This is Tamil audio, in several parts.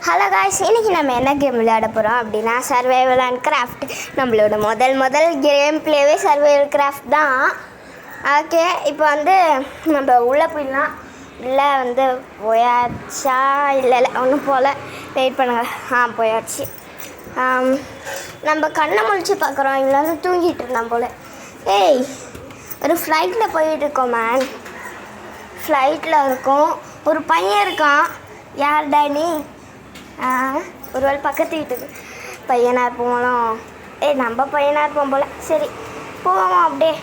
ஹலோ காய்ஸ், இன்றைக்கி நம்ம என்ன கேம் விளையாட போகிறோம் அப்படின்னா சர்வைவல் அண்ட் கிராஃப்ட். நம்மளோட முதல் கேம் பிளேவே சர்வைவல் கிராஃப்ட் தான். ஓகே, இப்போ வந்து நம்ம உள்ளே போயிடலாம். உள்ளே வந்து போயாச்சா? இல்லை ஒன்றும் போகல, வெயிட் பண்ணுங்கள். போயாச்சு. நம்ம கண்ணை முழிச்சு பார்க்குறோம், இவ்வளோ வந்து தூங்கிட்டு இருந்தான் போல். ஏய், ஒரு ஃப்ளைட்டில் போயிட்டுருக்கோம் மேன். ஃப்ளைட்டில் இருக்கோம், ஒரு பையன் இருக்கான். யார்டா நீ? ஒரு வேளை பக்கத்து வீட்டுக்கு பையனாக இருப்போம். நம்ம பையனாக இருப்போம் போல். சரி போவோம் அப்படியே.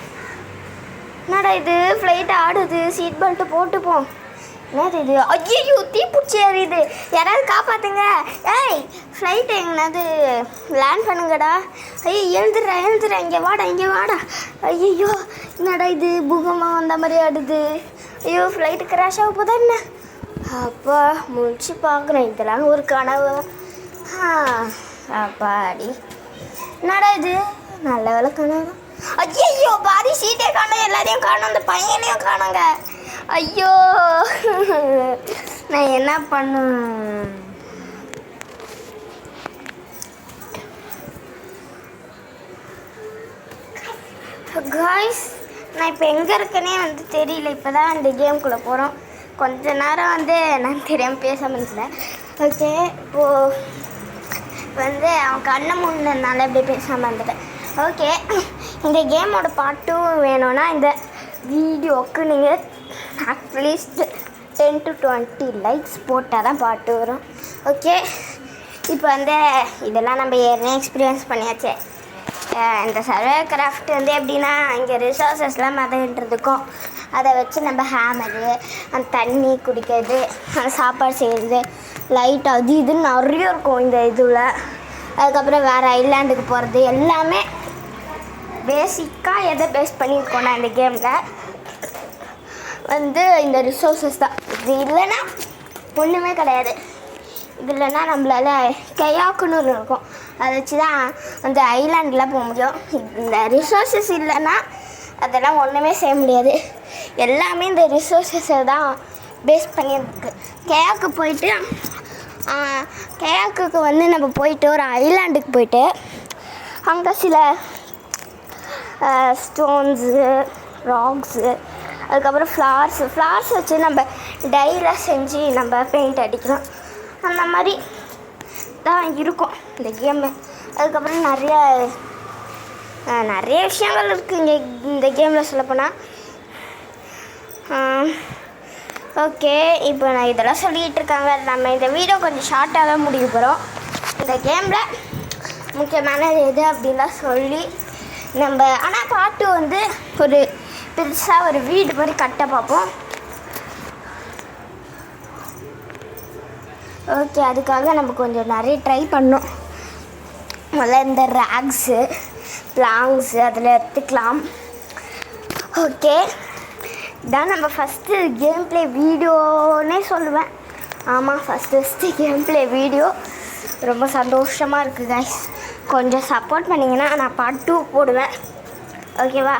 என்னடா இது, ஃப்ளைட் ஆடுது, சீட் பெல்ட்டு போட்டுப்போம். என்னது இது? ஐயோ, தீப்பிடிச்சி எறியுது, யாராவது காப்பாற்றுங்க. ஏய், ஃப்ளைட்டு எங்கனாவது லேண்ட் பண்ணுங்கடா. ஐயோ, எழுந்துடுறேன், இங்கே வாடா. ஐயோ, என்னடா இது, பூகம்பம் வந்த மாதிரி ஆடுது. ஐயோ, ஃப்ளைட்டு கிராஷ் ஆக போதா என்ன? அப்பா, முடிச்சு பார்க்குறேன், இதெல்லாம் ஒரு கனவு. அப்பாடி, என்னடா இது, நல்ல வேலை கனவு. ஐயோ, பாதி சீட்டே காணும், எல்லாரையும் காணும், அந்த பையனையும் காணுங்க. ஐயோ, நான் என்ன பண்ணும்? காய்ஸ், நான் இப்போ எங்கே இருக்கேனே வந்து தெரியல. இப்போ தான் இந்த கேம்குள்ளே போகிறோம். கொஞ்ச நேரம் வந்து நான் தெரியாமல் பேசாமல் இருந்தேன். ஓகே, இப்போது வந்து அவன் கண்ணை மூணுனால இப்படி பேசாமல் இருந்துட்டேன். ஓகே, இந்த கேமோட பார்ட் 2 வேணும்னா இந்த வீடியோவுக்கு நீங்கள் அட்லீஸ்ட் 10 to 20 லைக்ஸ் போட்டால் தான் பார்ட் 2 வரும். ஓகே, இப்போ வந்து இதெல்லாம் நம்ம ஏற்கனவே எக்ஸ்பீரியன்ஸ் பண்ணியாச்சு. இந்த சர்வைவல் கிராஃப்ட் வந்து எப்படின்னா, இங்கே ரிசோர்ஸஸ்லாம் மதன்றதுக்கும் அதை வச்சு நம்ம ஹேமரு, அந்த தண்ணி குடிக்கிறது, அந்த சாப்பாடு செய்கிறது, லைட் அது இதுன்னு நிறைய இருக்கும் இந்த இதில். அதுக்கப்புறம் வேறு ஐலாண்டுக்கு போகிறது, எல்லாமே பேசிக்காக எதை பேஸ் பண்ணியிருக்கோன்னா இந்த கேமில் வந்து இந்த ரிசோர்ஸஸ் தான். இது இல்லைன்னா ஒன்றுமே கிடையாது. இது இல்லைன்னா நம்மளால் கயாக்குன்னு ஒன்று இருக்கும், அதை வச்சு தான் அந்த ஐலாண்டில் போக முடியும். இந்த ரிசோர்ஸஸ் இல்லைன்னா அதெல்லாம் ஒன்றுமே செய்ய முடியாது. எல்லாமே இந்த ரிசோர்ஸஸை தான் பேஸ் பண்ணியிருக்கு. கயாக்கு போயிட்டு கயாக்குக்கு வந்து நம்ம போயிட்டு ஒரு ஐலாண்டுக்கு போயிட்டு அங்கே சில ஸ்டோன்ஸு, ராக்ஸு, அதுக்கப்புறம் ஃப்ளார்ஸ் வச்சு நம்ம டைலாக செஞ்சு நம்ம பெயிண்ட் அடிக்கலாம். அந்த மாதிரி தான் இருக்கும் இந்த கேமு. அதுக்கப்புறம் நிறைய விஷயங்கள் இருக்குது இங்கே இந்த கேமில் சொல்லப்போனால். ஓகே, இப்போ நான் இதெல்லாம் சொல்லிகிட்டு இருக்காங்க. நம்ம இந்த வீடியோ கொஞ்சம் ஷார்ட்டாக தான் முடிக்க போகிறோம். இந்த கேமில் முக்கியமானது எது அப்படின்லாம் சொல்லி நம்ம ஆனால் பாட்டு வந்து ஒரு பெருசாக ஒரு வீடு மாதிரி கட்ட பார்ப்போம். ஓகே, அதுக்காக நம்ம கொஞ்சம் நிறைய ட்ரை பண்ணோம். முதல்ல இந்த ராக்ஸு, பிளாங்ஸு அதில் எடுத்துக்கலாம். ஓகே, இதான் நம்ம ஃபஸ்ட்டு கேம் ப்ளே வீடியோன்னே சொல்லுவேன். ஆமாம், ஃபஸ்ட்டு கேம் ப்ளே வீடியோ. ரொம்ப சந்தோஷமாக இருக்குது கைஸ். கொஞ்சம் சப்போர்ட் பண்ணிங்கன்னா நான் பார்ட் 2 போடுவேன். ஓகேவா?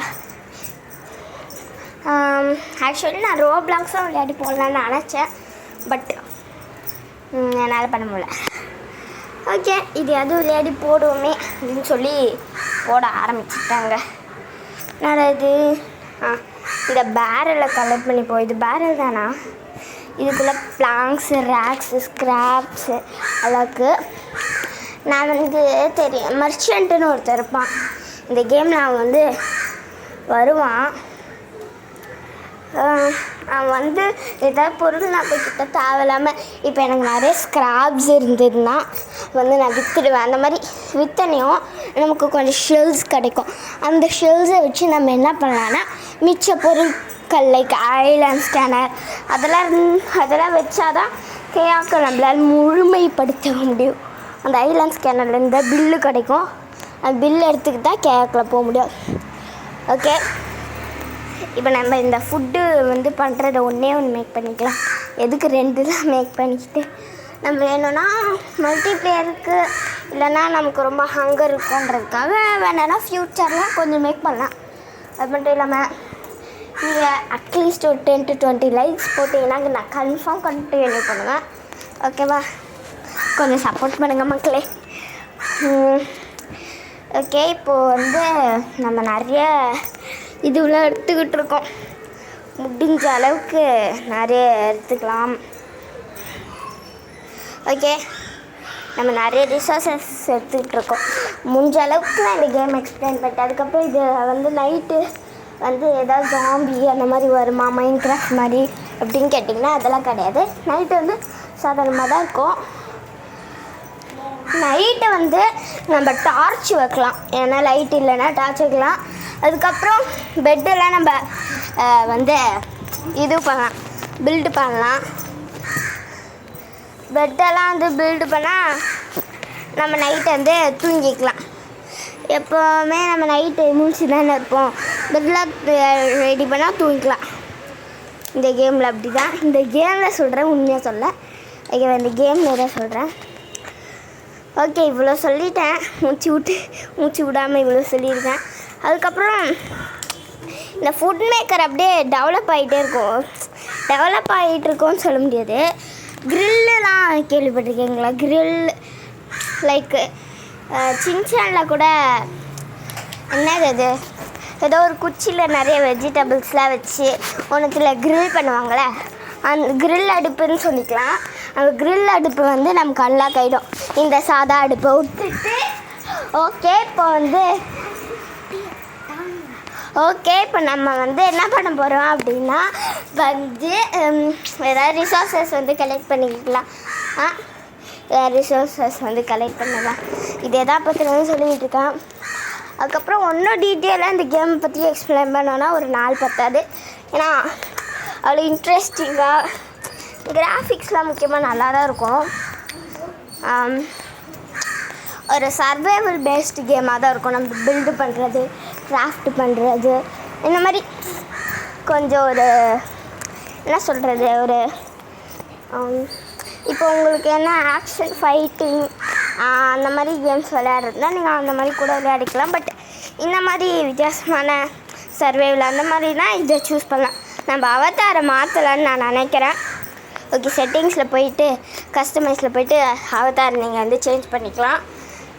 ஆக்சுவலி நான் ரோப்ளாக்ஸும் விளையாடி போடலான்னு நினச்சேன், பட் என்னால் பண்ண முடியல. ஓகே, இது அதுவும் விளையாடி போடுவோமே அப்படின்னு சொல்லி போட ஆரம்பிச்சிட்டாங்க. நான் இது இந்த பேரலில் கலெக்ட் பண்ணிப்போம். இது பேரல் தானா? இதுக்குள்ளே பிளாங்க்ஸு, ரேக்ஸு, ஸ்க்ராப்ஸு அளவுக்கு. நான் வந்து தெரியும், மர்ச்சன்ட்டுன்னு ஒருத்தர் இருப்பான் இந்த கேமில். அவன் வந்து வருவான். அவன் வந்து ஏதாவது பொருள் நான் போய்கிட்ட தேவையில்லாமல், இப்போ எனக்கு நிறைய ஸ்க்ராப்ஸ் இருந்ததுன்னா வந்து நான் விற்றுடுவேன். அந்த மாதிரி விற்றனையும் நமக்கு கொஞ்சம் ஷெல்ஸ் கிடைக்கும். அந்த ஷெல்ஸை வச்சு நம்ம என்ன பண்ணலான்னா, மிச்ச பொருட்கள் லைக் ஐலாண்ட் ஸ்கேனர் அதெல்லாம் வச்சாதான் கேயாக்க நம்மளால் முழுமைப்படுத்த முடியும். அந்த ஐலாண்ட் ஸ்கேனர்லேருந்து பில்லு கிடைக்கும். அந்த பில்லு எடுத்துக்கிட்டு தான் கேயாக்கில் போக முடியும். ஓகே, இப்போ நம்ம இந்த ஃபுட்டு வந்து பண்ணுறத ஒன்றே மேக் பண்ணிக்கலாம். எதுக்கு 2 தான் மேக் பண்ணிக்கிட்டு நம்ம வேணும்னா மல்டிப்ளேயருக்கு, இல்லைன்னா நமக்கு ரொம்ப ஹங்கர் இருக்குன்றதுக்காக வேணும்னா ஃப்யூச்சரில் கொஞ்சம் மேக் பண்ணலாம். அது மட்டும் இல்லாமல் நீங்கள் அட்லீஸ்ட் ஒரு 10 to 20 லைக்ஸ் போட்டிங்கன்னா நான் கன்ஃபார்ம் கண்டினியூ பண்ணுவேன். ஓகேவா? கொஞ்சம் சப்போர்ட் பண்ணுங்கள் மக்களே. ஓகே, இப்போது வந்து நம்ம நிறைய இதுவெலாம் எடுத்துக்கிட்டு இருக்கோம். முடிஞ்ச அளவுக்கு நிறைய எடுத்துக்கலாம். ஓகே, நம்ம நிறைய ரிசோர்ஸஸ் எடுத்துக்கிட்டு இருக்கோம். முடிஞ்ச அளவுக்கு நான் இந்த கேம் எக்ஸ்பிளைன் பண்ணிட்டேன். அதுக்கப்புறம் இது வந்து நைட்டு வந்து ஏதாவது ஜாம்பி அந்த மாதிரி வருமா, மைண்ட் கிராஃப்ட் மாதிரி அப்படின்னு கேட்டிங்கன்னா அதெல்லாம் கிடையாது. நைட்டு வந்து சாதாரணமாக தான் இருக்கும். நைட்டு வந்து நம்ம டார்ச் வைக்கலாம், ஏன்னா லைட் இல்லைன்னா டார்ச் வைக்கலாம். அதுக்கப்புறம் பெட்டெல்லாம் நம்ம வந்து இது பண்ணலாம், பில்டு பண்ணலாம். பெட்டெல்லாம் வந்து பில்டு பண்ணால் நம்ம நைட்டு வந்து தூங்கிக்கலாம். எப்போவுமே நம்ம நைட்டு மூச்சு தானே இருப்போம், பெட்டெலாம் ரெடி பண்ணால் தூங்கிக்கலாம். இந்த கேமில் அப்படி தான். இந்த கேமில் சொல்கிறேன், உண்மையாக சொல்ல இந்த கேமில் தான் சொல்கிறேன். ஓகே, இவ்வளோ சொல்லிட்டேன். மூச்சு விடாமல் இவ்வளோ சொல்லியிருக்கேன். அதுக்கப்புறம் இந்த ஃபுட் மேக்கர் அப்படியே டெவலப் ஆகிட்டே இருக்கோன்னு சொல்ல முடியாது. க்ரில்லாம் கேள்விப்பட்டிருக்கீங்களா? க்ரில் லைக் சின்சானில் கூட என்னது அது, ஏதோ ஒரு குச்சியில் நிறைய வெஜிடபிள்ஸ்லாம் வச்சு ஒன்றுத்தில் க்ரில் பண்ணுவாங்களே, அந்த க்ரில் அடுப்புன்னு சொல்லிக்கலாம். அந்த க்ரில் அடுப்பு வந்து நமக்கு நல்லா கைடும். இந்த சாதா அடுப்பை விட்டுட்டு இப்போ நம்ம வந்து என்ன பண்ண போகிறோம் அப்படின்னா வந்து ஏதாவது ரிசோர்ஸஸ் வந்து கலெக்ட் பண்ணிக்கலாம். ரிசோர்ஸஸ் வந்து கலெக்ட் பண்ணலாம். இதே தான் பற்றி வந்து சொல்லிக்கிட்டு இருக்கேன். அதுக்கப்புறம் ஒன்றும் டீட்டெயிலாக இந்த கேமை பற்றி எக்ஸ்பிளைன் பண்ணோன்னா ஒரு நாள் பத்தாது. ஏன்னா அவ்வளோ இன்ட்ரெஸ்டிங்காக கிராஃபிக்ஸ்லாம் முக்கியமாக நல்லா தான் இருக்கும். ஒரு சர்வைவல் பேஸ்டு கேமாக தான் இருக்கும். நம்ம பில்டு பண்ணுறது, கிராஃப்ட் பண்ணுறது, இந்த மாதிரி கொஞ்சம் ஒரு என்ன சொல்கிறது, ஒரு இப்போ உங்களுக்கு என்ன ஆக்ஷன் ஃபைட்டிங் அந்த மாதிரி கேம்ஸ் விளையாடுறதுனா நீங்கள் அந்த மாதிரி கூட விளையாடிக்கலாம். பட் இந்த மாதிரி வித்தியாசமான சர்வைவல் அந்த மாதிரினா இதை சூஸ் பண்ணலாம். நம்ம அவதாரை மாற்றலான்னு நான் நினைக்கிறேன். ஓகே, செட்டிங்ஸில் போயிட்டு கஸ்டமைஸில் போயிட்டு அவதார் நீங்கள் வந்து சேஞ்ச் பண்ணிக்கலாம்.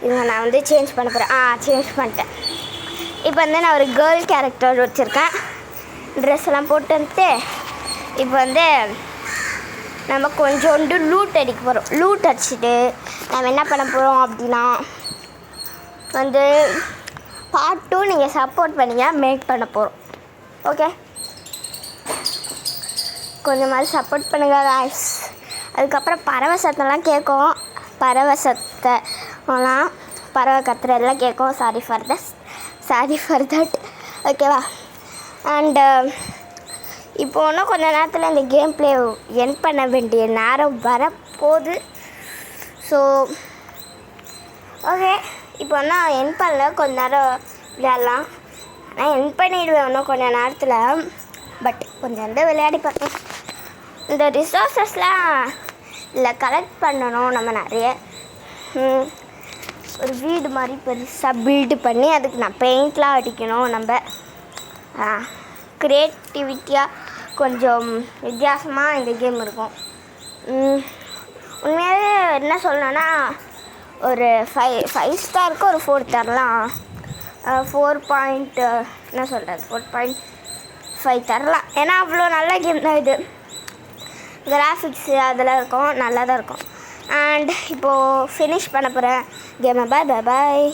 இவங்க நான் வந்து சேஞ்ச் பண்ண போகிறேன். சேஞ்ச் பண்ணிட்டேன். இப்போ வந்து நான் ஒரு கேர்ள் கேரக்டர் வச்சுருக்கேன். ட்ரெஸ் எல்லாம் போட்டு வந்துட்டு இப்போ வந்து நம்ம கொஞ்சோண்டு லூட் அடிக்க போகிறோம். லூட் அடிச்சுட்டு நம்ம என்ன பண்ண போகிறோம் அப்படின்னா வந்து பார்ட் 2 நீங்கள் சப்போர்ட் பண்ணிங்க மேக் பண்ண போகிறோம். ஓகே, கொஞ்சம் மாதிரி சப்போர்ட் பண்ணுங்கள் guys. அதுக்கப்புறம் பறவை சத்தம்லாம் கேட்கும். பறவை கத்துறதெல்லாம் கேட்கும். Sorry for that. ஓகேவா? அண்டு இப்போ இன்னும் கொஞ்சம் நேரத்தில் இந்த கேம் ப்ளே என் பண்ண வேண்டிய நேரம் வரப்போகுது. ஸோ ஓகே, இப்போ நான் என் பண்ணல, கொஞ்ச நேரம் விளையாடலாம். ஆனால் என் பண்ணிடுவேன் இன்னும் கொஞ்சம் நேரத்தில். பட் கொஞ்சம் வந்து விளையாடி பார்த்தேன். இந்த ரிசோர்ஸஸ்லாம் இல்லை கலெக்ட் பண்ணணும். நம்ம நிறைய ஒரு வீடு மாதிரி பெருசாக பில்டு பண்ணி அதுக்கு நான் பெயிண்ட்லாம் அடிக்கணும். நம்ம க்ரியேட்டிவிட்டியாக கொஞ்சம் வித்தியாசமாக இந்த கேம் இருக்கும். உண்மையாகவே என்ன சொல்லணுன்னா ஒரு 5 ஸ்டாருக்கு ஒரு 4 தரலாம். 4.5 தரலாம். ஏன்னா அவ்வளோ நல்ல கேம் தான் இது. கிராஃபிக்ஸு அதெல்லாம் இருக்கும், நல்லா தான் இருக்கும். அண்ட் இப்போது ஃபினிஷ் பண்ண போகிறேன் கேமை. பாய்.